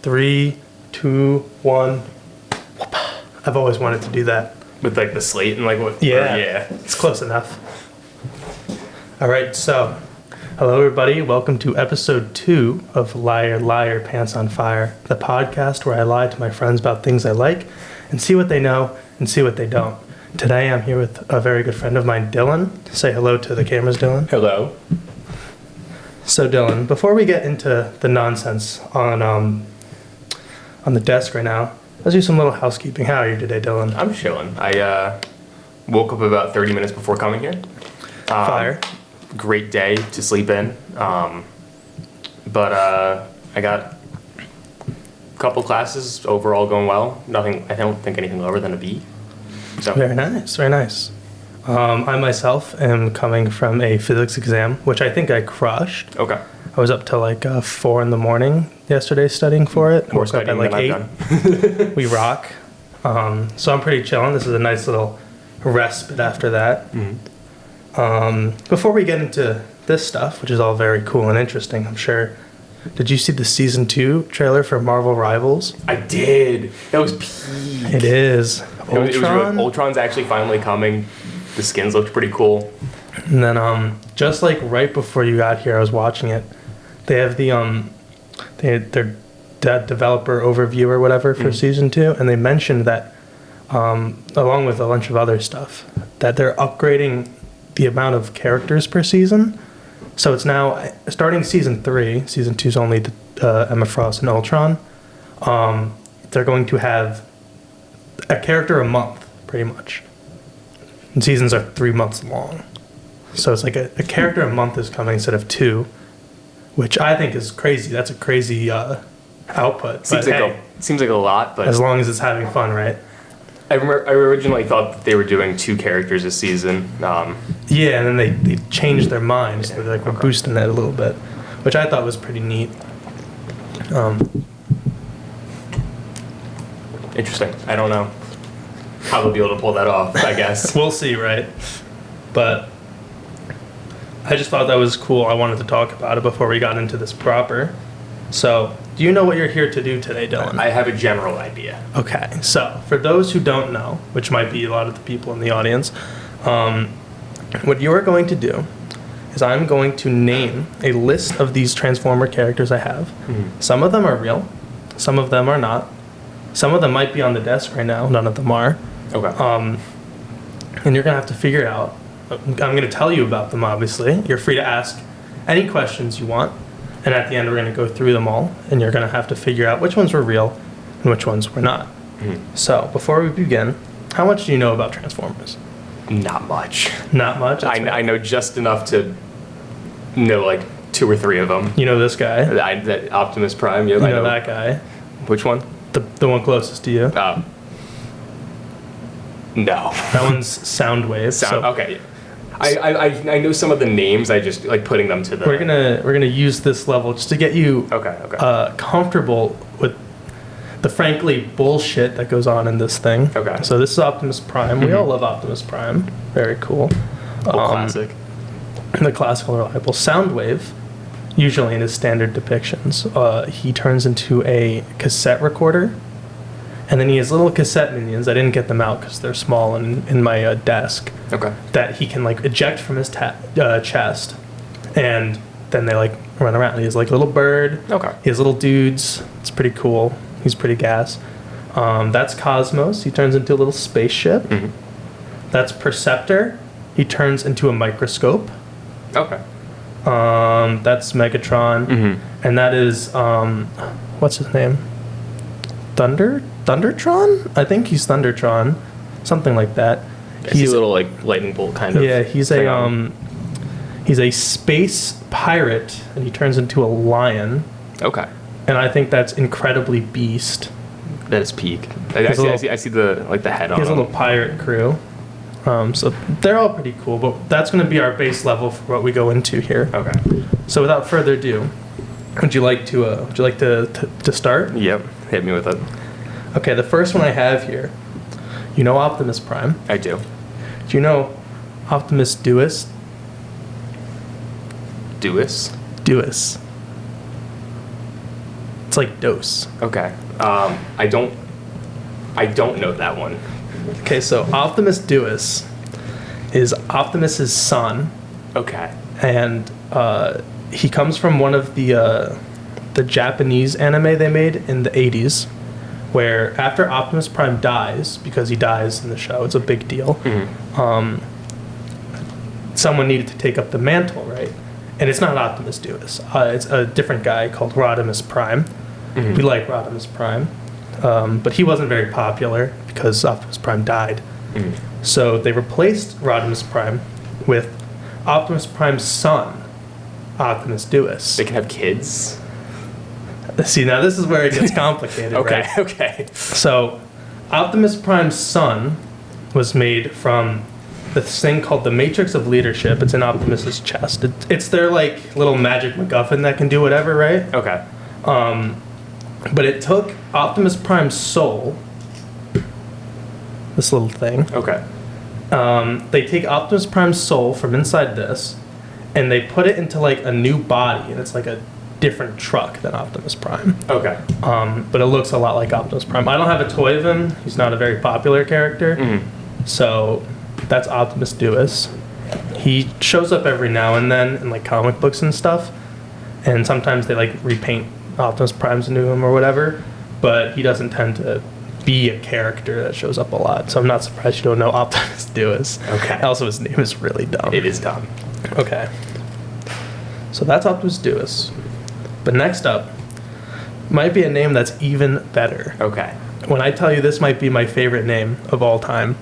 3, 2, 1. I've always wanted to do that. With like the slate and like what? Yeah. Yeah. It's close enough. All right, so hello everybody. Welcome to episode 2 of Liar, Liar, Pants on Fire, the podcast where I lie to my friends about things I like and see what they know and see what they don't. Today I'm here with a very good friend of mine, Dylan. Say hello to the cameras, Dylan. Hello. So Dylan, before we get into the nonsense on the desk right now, let's do some little housekeeping. How are you today, Dylan? I'm chilling. I woke up about 30 minutes before coming here. Fire. Great day to sleep in. But I got a couple classes overall going well. Nothing. I don't think anything lower than a B. So Very nice, very nice. I myself am coming from a physics exam, which I think I crushed. okay. I was up till like 4 in the morning yesterday studying for it. More Woke up at studying like than 8. I've done. We rock. So I'm pretty chilling. This is a nice little respite after that. Before we get into this stuff, which is all very cool and interesting, I'm sure. Did you see the season 2 trailer for Marvel Rivals? I did. That was peak. It is. It was really, Ultron. Ultron's actually finally coming. The skins looked pretty cool. And then just like right before you got here, I was watching it. They have their developer overview or whatever for season 2, and they mentioned that along with a bunch of other stuff, that they're upgrading the amount of characters per season. So it's now starting season 3. Season 2's only Emma Frost and Ultron. They're going to have a character a month, pretty much. And seasons are 3 months long. So it's like a character a month is coming instead of 2, which I think is crazy. That's a crazy output. Seems like a lot, but as long as it's having fun, right? I originally thought that they were doing 2 characters this season. Yeah, and then they changed their minds. So they're like, we're boosting that a little bit, which I thought was pretty neat. Interesting. I don't know how they'll be able to pull that off, I guess. We'll see, right? But I just thought that was cool. I wanted to talk about it before we got into this proper. So, do you know what you're here to do today, Dylan? I have a general idea. Okay, so for those who don't know, which might be a lot of the people in the audience, what you are going to do is I'm going to name a list of these Transformer characters I have. Some of them are real, some of them are not. Some of them might be on the desk right now, none of them are. Okay. And you're going to have to figure out, I'm going to tell you about them, obviously. You're free to ask any questions you want. And at the end, we're going to go through them all. And you're going to have to figure out which ones were real and which ones were not. So, before we begin, how much do you know about Transformers? Not much. Not much? I know just enough to know like 2 or 3 of them. You know this guy? That Optimus Prime. Yeah, You I know that guy? Which one? The one closest to you? No. That one's Soundwave. Okay. I know some of the names. I just like putting them to the. We're gonna use this level just to get you comfortable with the frankly bullshit that goes on in this thing. Okay. So this is Optimus Prime. We all love Optimus Prime. Very cool. Classic. The classical reliable Soundwave. Usually in his standard depictions, he turns into a cassette recorder, and then he has little cassette minions. I didn't get them out because they're small and in my desk. Okay. That he can like eject from his chest, and then they like run around. He has like little bird. Okay. He has little dudes. It's pretty cool. He's pretty gas. That's Cosmos. He turns into a little spaceship. That's Perceptor. He turns into a microscope. Okay. That's Megatron, and that is what's his name? Thundertron? I think he's Thundertron, something like that. He's a little like lightning bolt kind of. Yeah, he's a space pirate, and he turns into a lion. Okay. And I think that's incredibly beast. That is peak. I see the like the head on. He has a him. little pirate crew. So they're all pretty cool, but that's going to be our base level for what we go into here. Okay. So without further ado, would you like to start? Yep. Hit me with it. Okay, the first one I have here. You know Optimus Prime. I do. Do you know Optimus Duis? Duis? Duis. It's like Dose. Okay. I don't know that one. Okay, so Optimus Duos is Optimus's son, Okay. and he comes from one of the Japanese anime they made in the 80s, where after Optimus Prime dies, because he dies in the show, it's a big deal, someone needed to take up the mantle, right? And it's not Optimus Duos. It's a different guy called Rodimus Prime. We like Rodimus Prime, but he wasn't very popular because Optimus Prime died. So they replaced Rodimus Prime with Optimus Prime's son, Optimus Duos. They can have kids? See, now this is where it gets complicated, Okay, right? okay. So Optimus Prime's son was made from this thing called the Matrix of Leadership. It's in Optimus's chest. It's their like little magic MacGuffin that can do whatever, right? Okay. But it took Optimus Prime's soul, this little thing. Okay. They take Optimus Prime's soul from inside this, and they put it into like a new body, and it's like a different truck than Optimus Prime. Okay. But it looks a lot like Optimus Prime. I don't have a toy of him. He's not a very popular character. So that's Optimus Duos. He shows up every now and then in like comic books and stuff, and sometimes they like repaint Optimus Primes into him or whatever, but he doesn't tend to be a character that shows up a lot. So I'm not surprised you don't know Optimus Duos. Okay. Also, his name is really dumb. It is dumb. Okay. So that's Optimus Duos. But next up might be a name that's even better. Okay. When I tell you this might be my favorite name of all time,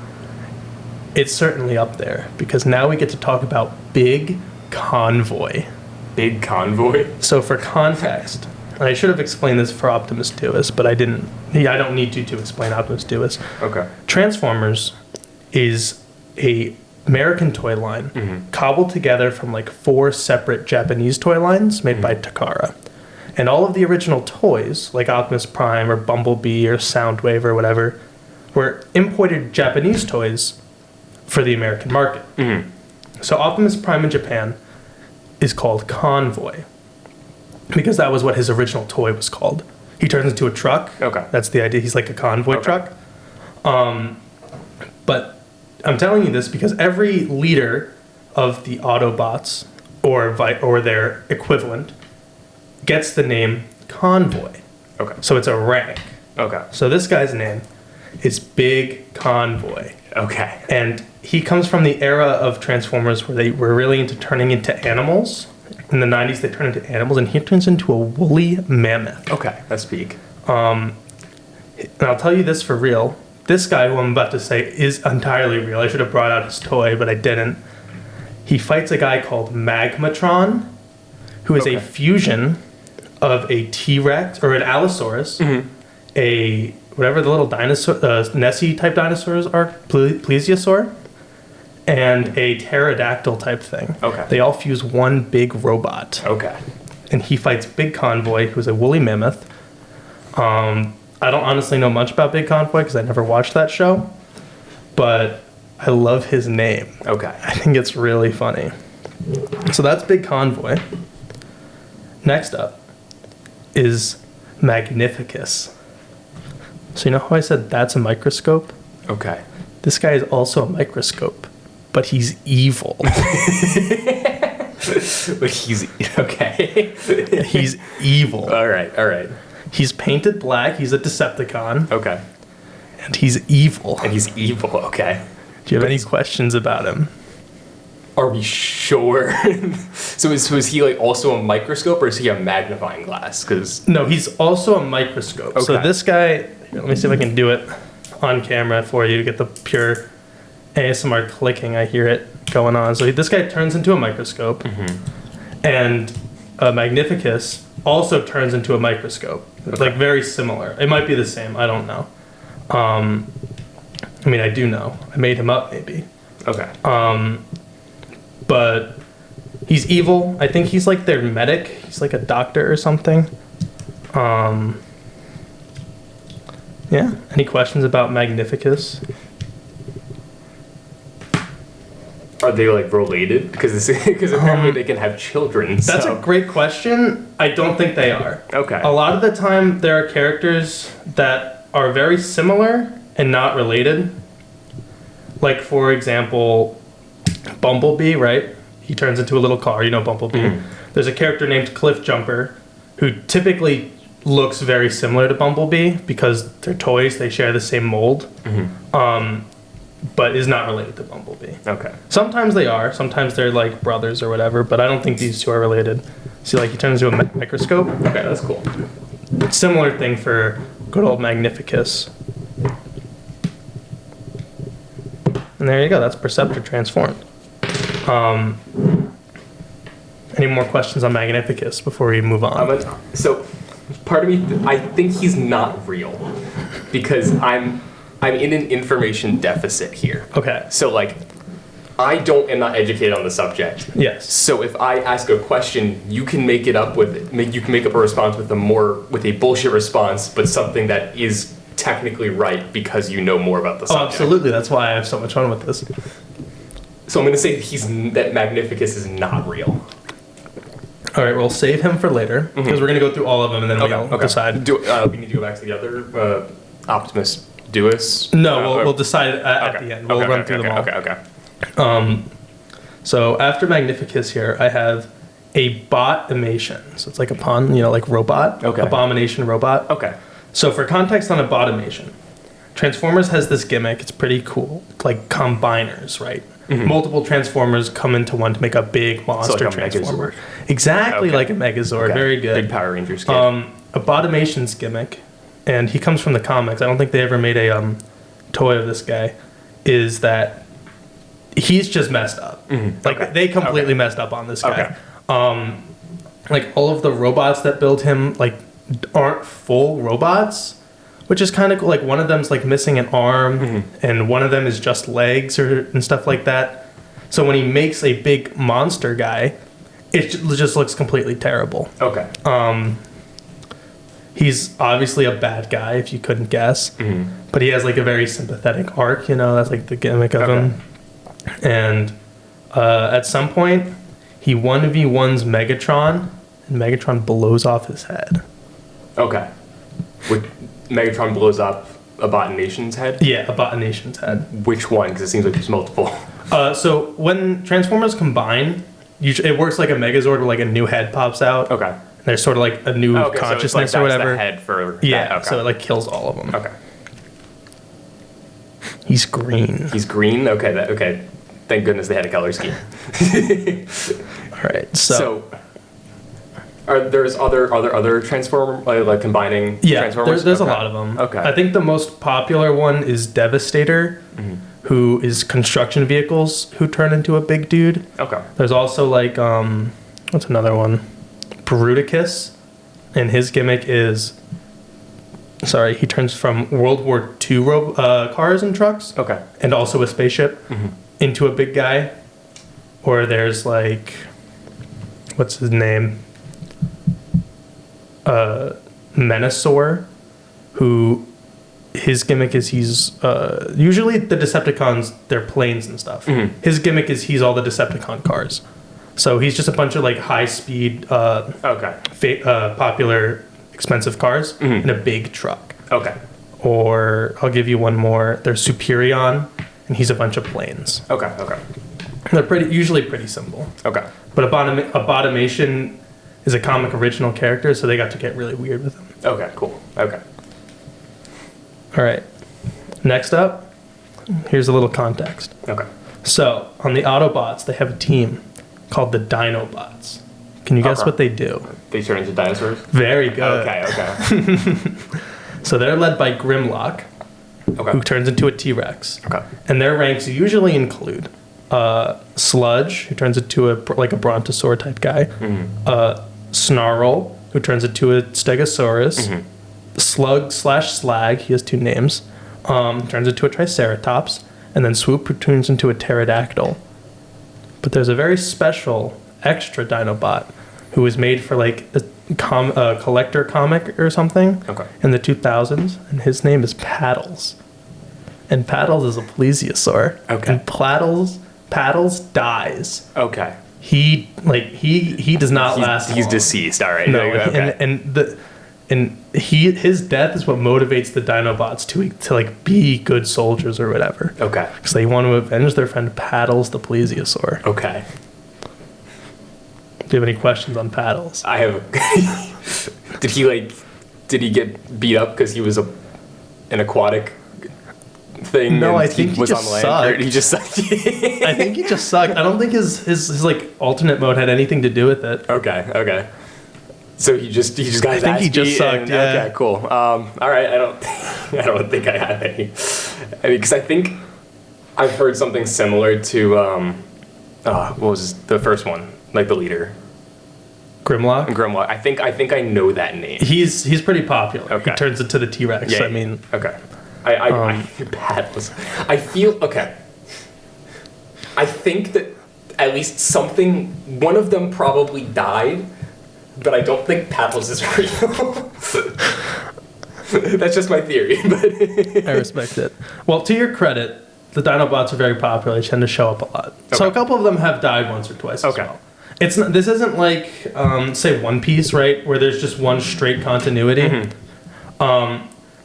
it's certainly up there, because now we get to talk about Big Convoy. Big Convoy? So for context, and I should have explained this for Optimus Duos, but I didn't. I don't need to explain Optimus Duos. Okay. Transformers is a American toy line cobbled together from like 4 separate Japanese toy lines made by Takara. And all of the original toys, like Optimus Prime or Bumblebee or Soundwave or whatever, were imported Japanese toys for the American market. So Optimus Prime in Japan is called Convoy, because that was what his original toy was called. He turns into a truck. Okay. That's the idea. He's like a convoy truck. But I'm telling you this because every leader of the Autobots or their equivalent gets the name Convoy. Okay. So it's a rank. Okay. So this guy's name is Big Convoy. Okay. And he comes from the era of Transformers where they were really into turning into animals. In the 90s, they turned into animals, and he turns into a woolly mammoth. Okay. That's big. And I'll tell you this for real. This guy who I'm about to say is entirely real. I should have brought out his toy, but I didn't. He fights a guy called Magmatron, who is a fusion of a T-Rex, or an Allosaurus, a whatever the little dinosaur, Nessie type dinosaurs are, Plesiosaur, and a pterodactyl type thing. Okay. They all fuse one big robot. Okay. And he fights Big Convoy, who's a woolly mammoth. I don't honestly know much about Big Convoy because I never watched that show, but I love his name. Okay. I think it's really funny. So that's Big Convoy. Next up is Magnificus. So you know how I said that's a microscope? Okay. This guy is also a microscope, but he's evil. But he's okay. He's evil. All right. All right. He's painted black. He's a Decepticon. Okay. And he's evil. And he's evil. Okay. Do you have any questions about him? Are we sure? so is he like also a microscope, or is he a magnifying glass? Because No, he's also a microscope. So Okay. this guy, here, let me see if I can do it on camera for you to get the pure ASMR clicking. I hear it going on. So this guy turns into a microscope, and Magnificus also turns into a microscope. It's like very similar. It might be the same. I don't know. I mean, I do know. I made him up, maybe. okay. But he's evil. I think he's like their medic. He's like a doctor or something. Yeah. Any questions about Magnificus? Are they like related? Because apparently they can have children. That's a great question. I don't think they are. Okay. A lot of the time, there are characters that are very similar and not related. Like, for example, Bumblebee, right? He turns into a little car. You know Bumblebee. There's a character named Cliff Jumper who typically looks very similar to Bumblebee because they're toys. They share the same mold. But is not related to Bumblebee. Okay. Sometimes they are. Sometimes they're like brothers or whatever, but I don't think these two are related. See, like he turns into a microscope. Okay, that's cool. Similar thing for good old Magnificus. And there you go. That's Perceptor transformed. Any more questions on Magnificus before we move on? So, part of me, I think he's not real because I'm in an information deficit here. Okay. So like, I am not educated on the subject. Yes. So if I ask a question, you can make it up with you can make up a response with a bullshit response, but something that is technically right because you know more about the subject. Oh, absolutely. That's why I have so much fun with this. So I'm going to say that Magnificus is not real. All right, we'll save him for later because we're going to go through all of them and then we'll decide. We need to go back to the other Optimus Duus? No, we'll decide at the end. We'll run through them all. Okay. So after Magnificus here, I have a Botamation. So it's like a pun, like robot. Okay. Abomination robot. Okay. So for context on a Botamation, Transformers has this gimmick. It's pretty cool. Like combiners, right? Multiple Transformers come into one to make a big monster Transformer. Exactly like a Megazord. Okay. Very good. Big Power Rangers kid. A Botomation's gimmick, and he comes from the comics. I don't think they ever made a toy of this guy. Is that he's just messed up? Like they completely messed up on this guy. Like all of the robots that build him like aren't full robots, which is kind of cool. Like one of them's like missing an arm, and one of them is just legs and stuff like that. So when he makes a big monster guy, it just looks completely terrible. Okay. He's obviously a bad guy, if you couldn't guess. But he has like a very sympathetic arc, that's like the gimmick of him. And at some point, he 1v1s Megatron, and Megatron blows off his head. Okay. Megatron blows up Abomination's head? Yeah, Abomination's head. Which one? Because it seems like there's multiple. So when Transformers combine, it works like a Megazord where like a new head pops out. Okay. There's sort of like a new consciousness so or whatever. The head for so it like kills all of them. Okay. He's green. He's green. Okay. Okay. Thank goodness they had a color scheme. All right. So are there's other Transformer like combining Transformers? There's a lot of them. Okay. I think the most popular one is Devastator, who is construction vehicles who turn into a big dude. Okay. There's also like what's another one? Bruticus, and his gimmick is, he turns from World War II cars and trucks, and also a spaceship, into a big guy. Or there's like, what's his name? Menasor, who his gimmick is he's usually the Decepticons, they're planes and stuff. His gimmick is he's all the Decepticon cars. So he's just a bunch of like high-speed, popular, expensive cars in a big truck. Okay. Or I'll give you one more. There's Superion, and he's a bunch of planes. Okay. They're usually pretty simple. Okay. But Abomination is a comic original character, so they got to get really weird with him. Okay. Cool. Okay. All right. Next up, here's a little context. Okay. So on the Autobots, they have a team called the Dinobots. Can you guess what they do? They turn into dinosaurs? Very good. Okay. So they're led by Grimlock, who turns into a T-Rex. Okay. And their ranks usually include Sludge, who turns into a Brontosaur type guy. Snarl, who turns into a Stegosaurus. Slug/Slag, he has two names, turns into a Triceratops. And then Swoop, who turns into a Pterodactyl. But there's a very special extra Dinobot who was made for like a collector comic or something in the 2000s, and his name is Paddles. And Paddles is a plesiosaur. Okay. And Paddles Paddles dies. Okay. He does not last. He's long. deceased. All right. No, Okay. his death is what motivates the Dinobots to like be good soldiers or whatever. Okay. Because they want to avenge their friend Paddles the Plesiosaur. Okay. Do you have any questions on Paddles? I have. Did he get beat up because he was an aquatic thing? No, and I think he was just on land. sucked. Or he just sucked. I think he just sucked. I don't think his like alternate mode had anything to do with it. Okay. So he just got his I think ass he just beat sucked. and- Yeah. Okay. Cool. All right. I don't think I have any. Because I think I've heard something similar to what was the first one? Like the leader, Grimlock. Grimlock. I think I know that name. He's pretty popular. Okay. He turns into the T-Rex. Yeah. I mean, Okay. Paddles. I feel okay. I think that at least one of them probably died, but I don't think Paddles is real. That's just my theory, but I respect it. Well, to your credit, the Dinobots are very popular. They tend to show up a lot. So Okay. a couple of them have died once or twice Okay. as well. It's not, this isn't like say One Piece, right, where there's just one straight continuity.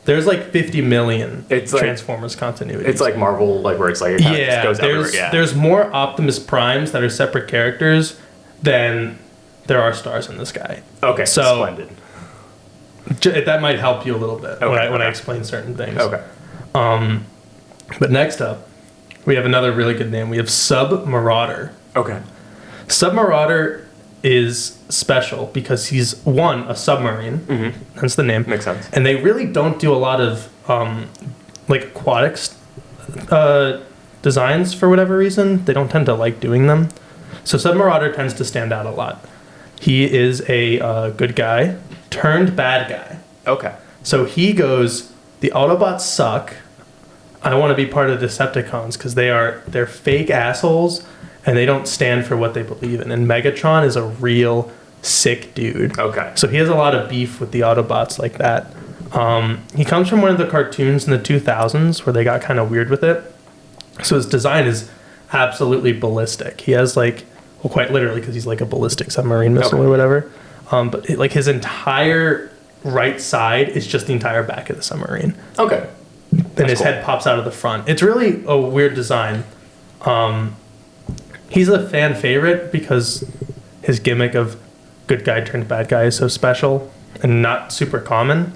There's like 50 million It's like- Transformers continuities. it's like Marvel, like where it's like it kind of just yeah, goes everywhere. Yeah. there's more Optimus Primes that are separate characters than there are stars in the sky. Okay. so- Splendid. That might help you a little bit when I Okay. explain certain things. Okay. But next up, we have another really good name. We have Sub-Marauder. Okay. Sub-Marauder is special because he's a submarine. That's the name. Makes sense. And they really don't do a lot of like aquatics designs for whatever reason. They don't tend to like doing them. So Sub-Marauder tends to stand out a lot. He is a good guy turned bad guy. Okay. So he goes, the Autobots suck. I want to be part of the Decepticons because they're fake assholes and they don't stand for what they believe in. And Megatron is a real sick dude. Okay. So he has a lot of beef with the Autobots like that. He comes from one of the cartoons in the 2000s where they got kind of weird with it. So his design is absolutely ballistic. He has like, well, quite literally because he's like a ballistic submarine missile or whatever. But like his entire right side is just the entire back of the submarine. Okay. And his head pops out of the front. It's really a weird design. He's a fan favorite because his gimmick of good guy turned bad guy is so special and not super common.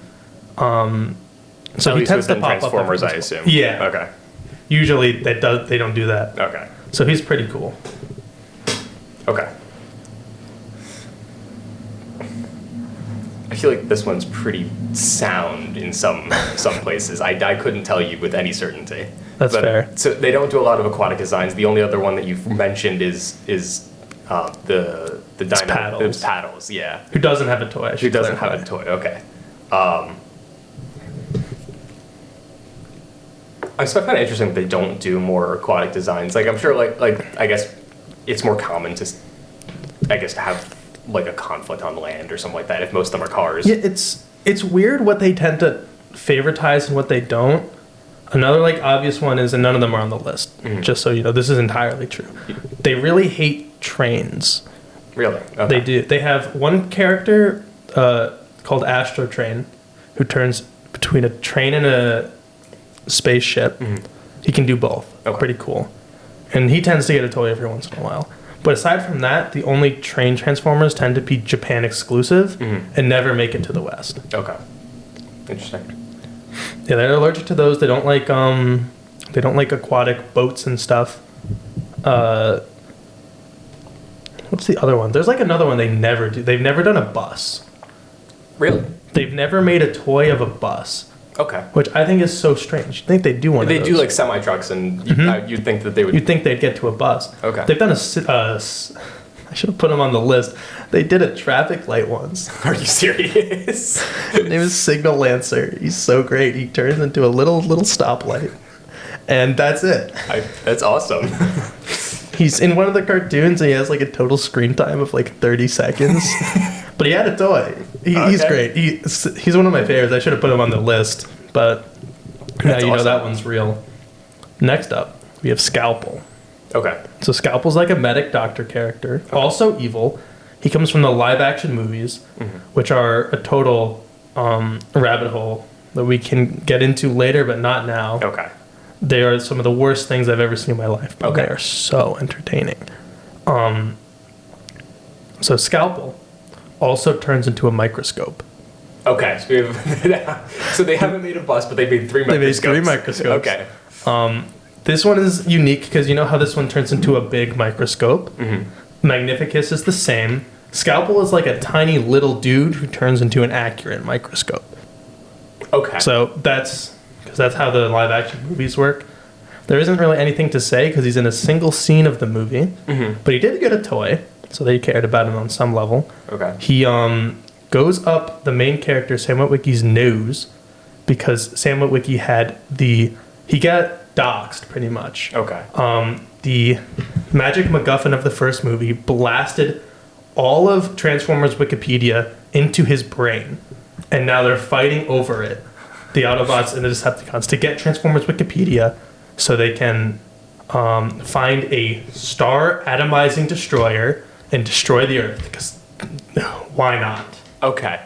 So At he least tends to within pop up. Transformers, I every once in a assume. while. Yeah. Okay. Usually they don't do that. Okay. So he's pretty cool. Okay. I feel like this one's pretty sound in some places. I couldn't tell you with any certainty. That's fair. So they don't do a lot of aquatic designs. The only other one that you've mentioned is the dino. Paddles. It's Paddles. Yeah. Who doesn't have a toy? I Who should doesn't clarify. have a toy? Okay. I find it interesting that they don't do more aquatic designs. Like I'm sure, like I guess it's more common to have like a conflict on land or something like that. If most of them are cars. Yeah, it's weird what they tend to favoritize and what they don't. Another like obvious one is, and none of them are on the list. Just so you know, this is entirely true. They really hate trains. Really? Okay. They do. They have one character called Astro Train, who turns between a train and a spaceship. He can do both. Okay. Pretty cool. And he tends to get a toy every once in a while. But aside from that, the only train Transformers tend to be Japan exclusive and never make it to the West. Okay. Interesting. Yeah, they're allergic to those. They don't like aquatic boats and stuff. What's the other one? There's like another one they never do. They've never done a bus. Really? They've never made a toy of a bus, Okay. which I think is so strange. You'd think they'd do one They of do those. like semi trucks, and you'd think that they would. You'd think they'd get to a bus. Okay. They've done I should have put them on the list. They did a traffic light once. Are you serious? His name is Signal Lancer. He's so great. He turns into a little stoplight. And that's it. That's awesome. He's in one of the cartoons and he has like a total screen time of like 30 seconds. But he had a toy. He's Okay. great. He's one of my favorites. I should have put him on the list. But now That's you know awesome. that one's real. Next up, we have Scalpel. Okay. So Scalpel's like a medic doctor character, also evil. He comes from the live action movies, which are a total rabbit hole that we can get into later, but not now. Okay. They are some of the worst things I've ever seen in my life, but Okay. they are so entertaining. So Scalpel also turns into a microscope. Okay. So, we have so they haven't made a bus, but they made 3 They microscopes. made 3 microscopes. Okay. This one is unique because you know how this one turns into a big microscope? Magnificus is the same. Scalpel is like a tiny little dude who turns into an accurate microscope. Okay. So that's how the live action movies work. There isn't really anything to say because he's in a single scene of the movie, but he did get a toy, so they cared about him on some level. Okay. He goes up the main character Sam Witwicky's nose because Sam Witwicky he got doxed pretty much. Okay. The magic MacGuffin of the first movie blasted all of Transformers Wikipedia into his brain, and now they're fighting over it, the Autobots and the Decepticons, to get Transformers Wikipedia so they can find a star atomizing destroyer and destroy the Earth, because why not? Okay.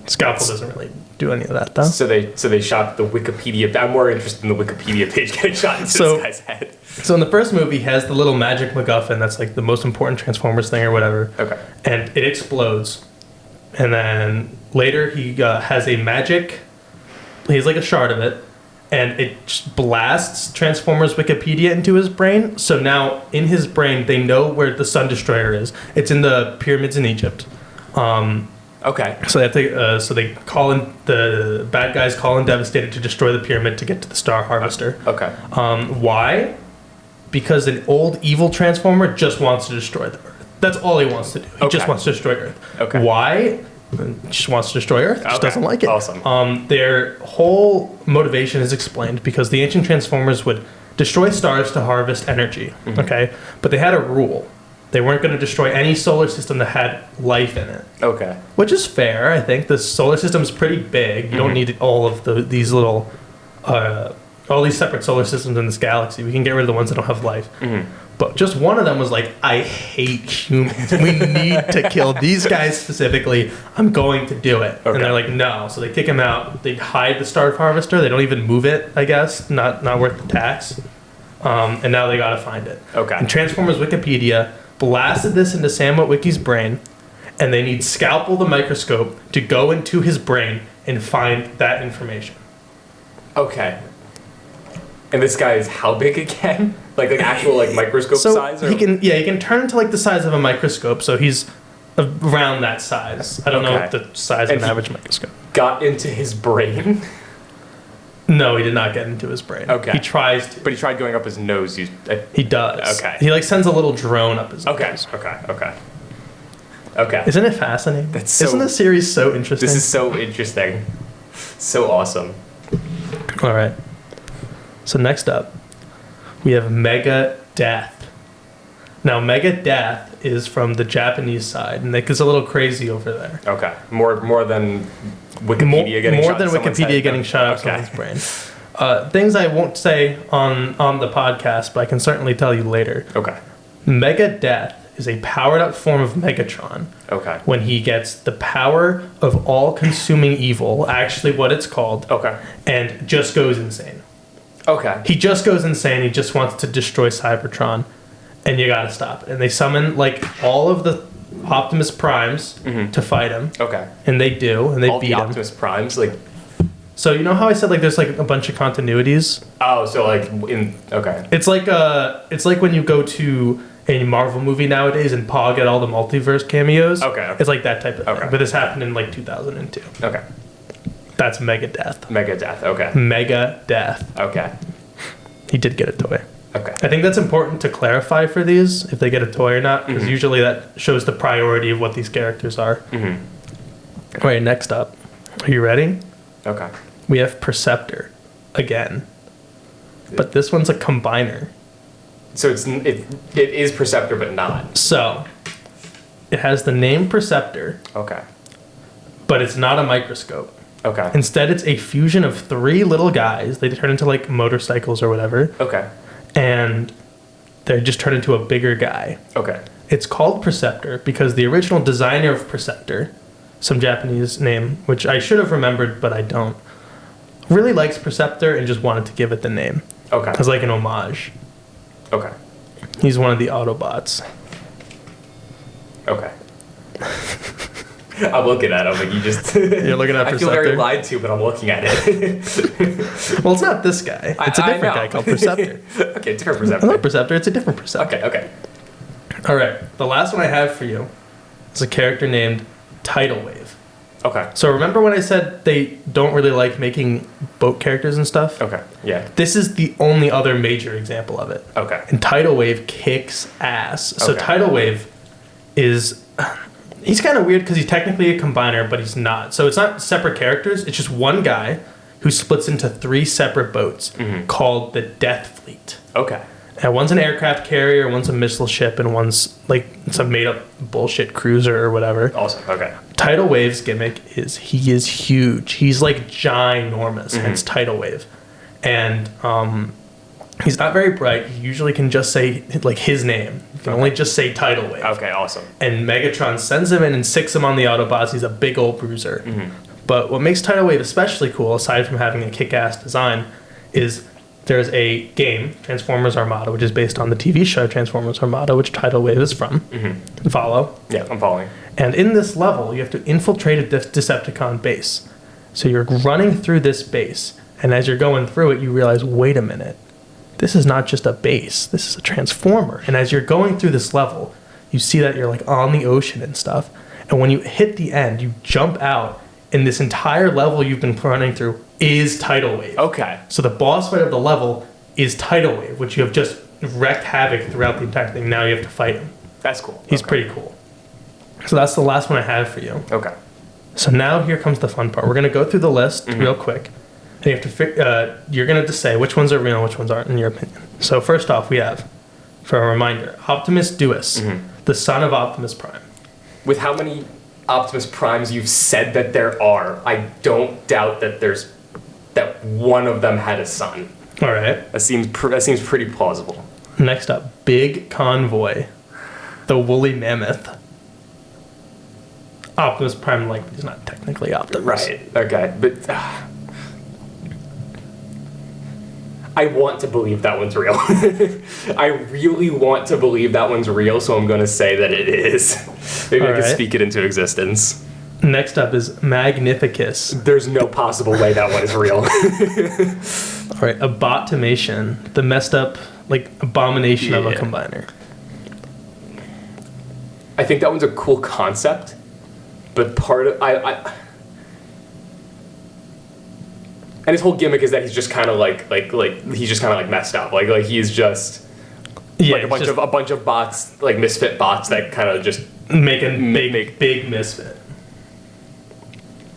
Scalpel doesn't really do any of that, though. So they shot the Wikipedia. I'm more interested in the Wikipedia page getting shot into this guy's head. So in the first movie, he has the little magic MacGuffin that's like the most important Transformers thing or whatever. Okay. And it explodes. And then later he has a magic... He has like a shard of it. And it just blasts Transformers Wikipedia into his brain. So now in his brain, they know where the Sun Destroyer is. It's in the pyramids in Egypt. Okay. So they have to, so they call in, the bad guys call in Devastator to destroy the pyramid to get to the Star Harvester. Okay. Why? Because an old evil Transformer just wants to destroy the Earth. That's all he wants to do. He just wants to destroy Earth. Okay. Why? He just wants to destroy Earth. Just doesn't like it. Awesome. Their whole motivation is explained because the ancient Transformers would destroy stars to harvest energy. Okay, but they had a rule. They weren't going to destroy any solar system that had life in it. Okay. Which is fair, I think. The solar system's pretty big. You don't need all of these little, all these separate solar systems in this galaxy. We can get rid of the ones that don't have life. But just one of them was like, I hate humans. We need to kill these guys specifically. I'm going to do it. Okay. And they're like, no. So they kick him out. They hide the Star Harvester. They don't even move it, I guess. Not worth the tax. And now they got to find it. Okay. And Transformers Wikipedia blasted this into Sam Witwicky's brain, and they need Scalpel the microscope to go into his brain and find that information. Okay. And this guy is how big again? like actual microscope size? Or? He can turn into like the size of a microscope, so he's around that size. I don't know the size of an average microscope. Got into his brain? No, he did not get into his brain. Okay. He tries to. But he tried going up his nose. He does. Okay. He sends a little drone up his nose. Okay. Isn't it fascinating? Isn't this series so interesting? This is so interesting. So awesome. All right. So next up, we have Mega Death. Now, Mega Death is from the Japanese side, and it's a little crazy over there. Okay. More than Wikipedia getting shot. More than Wikipedia getting shot out of someone's brain. Things I won't say on the podcast, but I can certainly tell you later. Okay. Mega Death is a powered-up form of Megatron. Okay. When he gets the power of all-consuming evil, actually what it's called. Okay. And just goes insane. Okay. He just goes insane. He just wants to destroy Cybertron, and you gotta stop it. And they summon all of the Optimus Primes to fight him. Okay. And they do, and they beat him. Optimus Primes, So you know how I said there's a bunch of continuities? Oh, so okay. It's like when you go to a Marvel movie nowadays and Paul get all the multiverse cameos. Okay. It's like that type of thing. But this happened in 2002. Okay. That's Mega Death. Mega Death. Okay. Mega Death. Okay. He did get a toy. Okay. I think that's important to clarify for these, if they get a toy or not, because usually that shows the priority of what these characters are. All right, next up. Are you ready? Okay. We have Perceptor again. But this one's a combiner. So it is Perceptor, but not. So, it has the name Perceptor, Okay. but it's not a microscope. Okay. Instead, it's a fusion of 3 little guys. They turn into motorcycles or whatever. Okay. And they just turned into a bigger guy. Okay. It's called Perceptor because the original designer of Perceptor, some Japanese name, which I should have remembered, but I don't, really likes Perceptor and just wanted to give it the name. Okay. As like an homage. Okay. He's one of the Autobots. Okay. I'm looking at him, like you just... You're looking at I feel very Perceptor? lied to, but I'm looking at it. Well, it's not this guy. It's a I different know. guy called Perceptor. Okay, different It's not Perceptor. Perceptor, it's a different Perceptor. Okay, okay. All right, the last one I have for you is a character named Tidal Wave. Okay. So remember when I said they don't really like making boat characters and stuff? Okay, yeah. This is the only other major example of it. Okay. And Tidal Wave kicks ass. So Okay. Tidal Wave is... He's kind of weird because he's technically a combiner, but he's not. So it's not separate characters. It's just one guy who splits into 3 separate boats called the Death Fleet. Okay. And one's an aircraft carrier, one's a missile ship, and one's like some made up bullshit cruiser or whatever. Awesome, okay. Tidal Wave's gimmick is he is huge. He's like ginormous, hence Tidal Wave. And he's not very bright. He usually can just say like his name. He can only just say Tidal Wave. Okay, awesome. And Megatron sends him in and sicks him on the Autobots. He's a big old bruiser. But what makes Tidal Wave especially cool, aside from having a kick-ass design, is there's a game, Transformers Armada, which is based on the TV show Transformers Armada, which Tidal Wave is from. Follow? Yeah, I'm following. And in this level, you have to infiltrate a Decepticon base. So you're running through this base, and as you're going through it, you realize, wait a minute, this is not just a base, this is a transformer. And as you're going through this level, you see that you're like on the ocean and stuff. And when you hit the end, you jump out, and this entire level you've been running through is Tidal Wave. Okay. So the boss fight of the level is Tidal Wave, which you have just wreaked havoc throughout the entire thing. Now you have to fight him. That's cool. He's Okay. pretty cool. So that's the last one I have for you. Okay. So now here comes the fun part. We're going to go through the list real quick. And you have to you're going to just say which ones are real and which ones aren't, in your opinion. So first off, we have, for a reminder, Optimus Duos, the son of Optimus Prime. With how many Optimus Primes you've said that there are, I don't doubt that one of them had a son. All right. That seems pretty plausible. Next up, Big Convoy, the woolly mammoth. Optimus Prime, like, he's not technically Optimus. Right. Okay. But I want to believe that one's real. I really want to believe that one's real, so I'm going to say that it is. Maybe I All can right. speak it into existence. Next up is Magnificus. There's no possible way that one is real. All right, Abotomation, the messed up, like, abomination of a Yeah. combiner. I think that one's a cool concept, but part of and his whole gimmick is that he's just kind of like he's just kind of like messed up. Like he's just Yeah, like it's a bunch of bots, like misfit bots that kind of just making make- big misfit.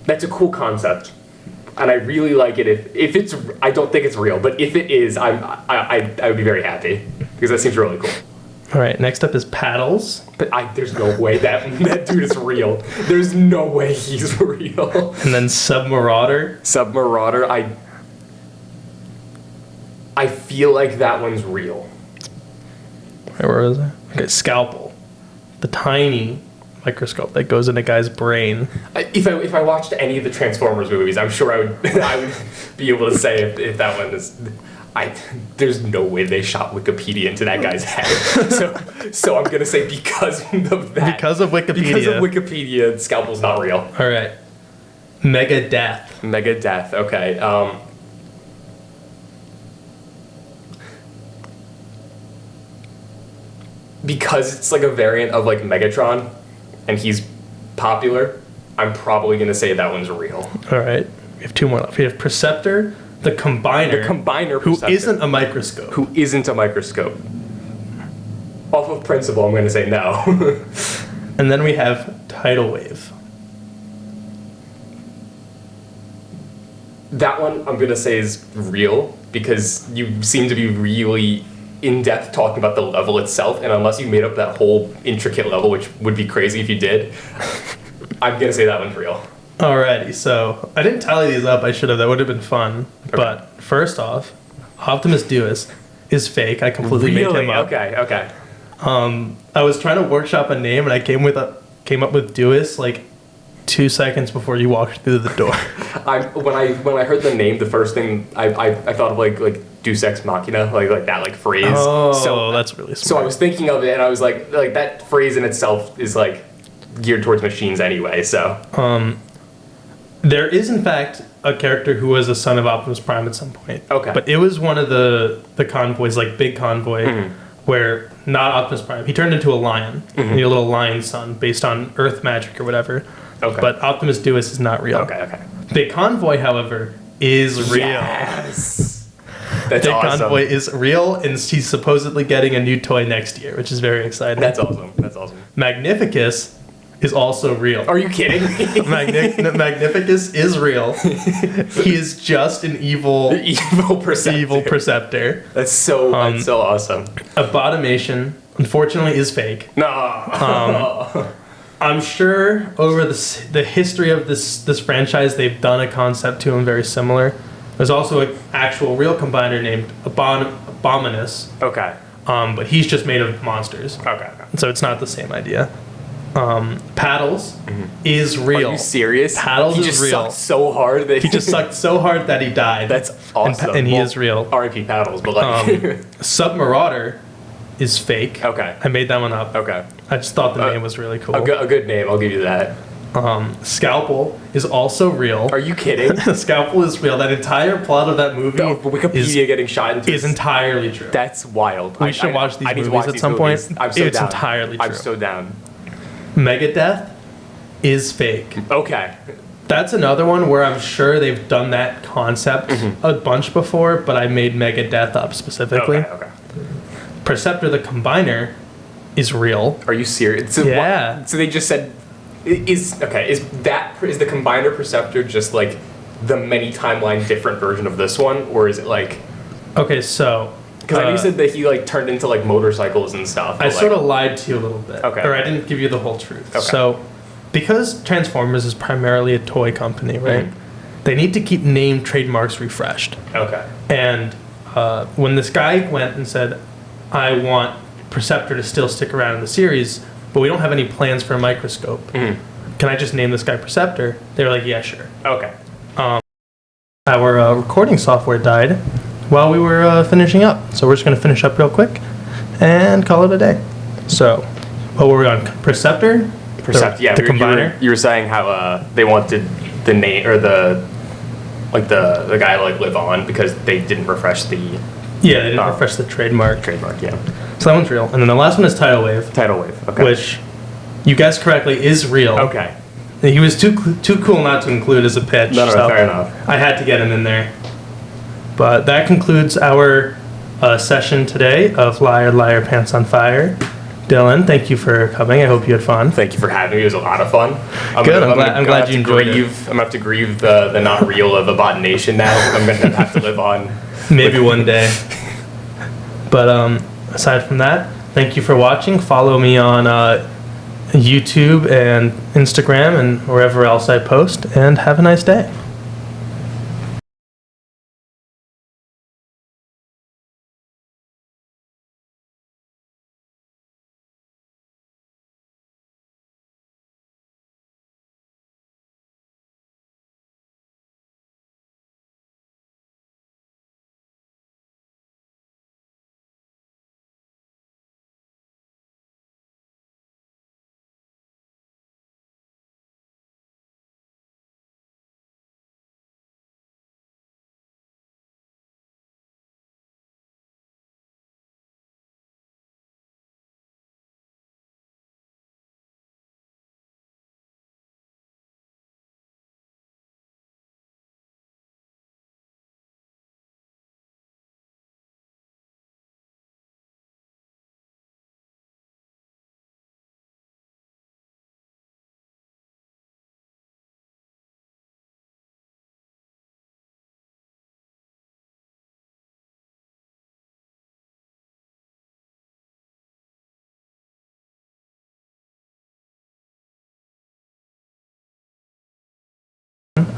That's a cool concept, and I really like it. If it's, I don't think it's real, but if it is, I would be very happy because that seems really cool. All right, next up is Paddles. But there's no way that dude is real. There's no way he's real. And then Submarauder. Submarauder, I feel like that one's real. Where was it? Okay, Scalpel, the tiny microscope that goes in a guy's brain. If I watched any of the Transformers movies, I'm sure I would be able to say if that one is. There's no way they shot Wikipedia into that guy's head. So I'm gonna say because of that. Because of Wikipedia. Because of Wikipedia, Scalpel's not real. All right, Mega Death. Mega Death. Okay. Because it's like a variant of like Megatron, and he's popular, I'm probably gonna say that one's real. All right, we have 2 more left. We have Perceptor, the combiner. The combiner who Perceptor. isn't a microscope. Who isn't a microscope. Off of principle, I'm going to say no. And then we have Tidal Wave. That one I'm going to say is real because you seem to be really in depth talking about the level itself, and unless you made up that whole intricate level, which would be crazy if you did, I'm going to say that one's real. Alrighty, so I didn't tally these up. I should have. That would have been fun. Okay. But first off, Optimus Duos is fake. I completely made Really? him up. Okay. I was trying to workshop a name, and I came up with Dewis like 2 seconds before you walked through the door. When I heard the name, the first thing I thought of like Deus Ex Machina, like that like phrase. Oh, that's really smart. So I was thinking of it, and I was like that phrase in itself is like geared towards machines anyway. So there is in fact a character who was a son of Optimus Prime at some point. Okay. But it was one of the convoys, like big convoy, where not Optimus Prime. He turned into a lion, a little lion son, based on Earth magic or whatever. Okay. But Optimus Dewis is not real. Okay. Big Convoy, however, is real. Yes. That's Big awesome. Convoy is real, and he's supposedly getting a new toy next year, which is very exciting. That's awesome. Magnificus is also real. Are you kidding me? Magnificus is real. He is just an evil Perceptor. That's so awesome. Abomination, unfortunately, is fake. No. I'm sure over the history of this franchise, they've done a concept to him very similar. There's also an actual real combiner named Abominus, Okay. but he's just made of monsters. Okay. So it's not the same idea. Paddles is real. Are you serious? Paddles he is just real. sucked so hard that He just sucked so hard that he died. That's awesome. And he is real. R.I.P. Paddles, but like. Submarauder is fake. Okay. I made that one up. Okay. I just thought the name was really cool. A good name. I'll give you that. Scalpel is also real. Are you kidding? Scalpel is real. That entire plot of that movie Wikipedia getting shot into is entirely true. That's wild. We should watch these I need to movies watch at these some movies. point. I'm so It's down. entirely true. I'm so down. Megadeath is fake. Okay. That's another one where I'm sure they've done that concept a bunch before, but I made Megadeath up specifically. Okay. Perceptor the Combiner is real. Are you serious? So Yeah. So they just said, is the Combiner Perceptor just like the many timeline different version of this one, or is it like? Okay, so Because I know you said that he like turned into like motorcycles and stuff. I sort of lied to you a little bit. Okay. Or I didn't give you the whole truth. Okay. So, because Transformers is primarily a toy company, right? They need to keep name trademarks refreshed. Okay. And when this guy went and said, I want Perceptor to still stick around in the series, but we don't have any plans for a microscope. Can I just name this guy Perceptor? They were like, yeah, sure. Okay. Our recording software died while we were finishing up. So we're just going to finish up real quick and call it a day. So, what were we on? Perceptor? Yeah. The Combiner? You were saying how they wanted the name or the guy to like live on because they didn't refresh the Yeah, they didn't refresh the trademark. Yeah. So that one's real. And then the last one is Tidal Wave. Tidal Wave. Okay. Which, you guessed correctly, is real. Okay. He was too cool not to include as a pitch. No, so fair enough. I had to get him in there. But that concludes our session today of Liar, Liar, Pants on Fire. Dylan, thank you for coming. I hope you had fun. Thank you for having me. It was a lot of fun. I'm glad you enjoyed it. I'm gonna have to grieve the not real of Abomination now. I'm gonna have to live on. Maybe one day. But aside from that, thank you for watching. Follow me on YouTube and Instagram and wherever else I post. And have a nice day.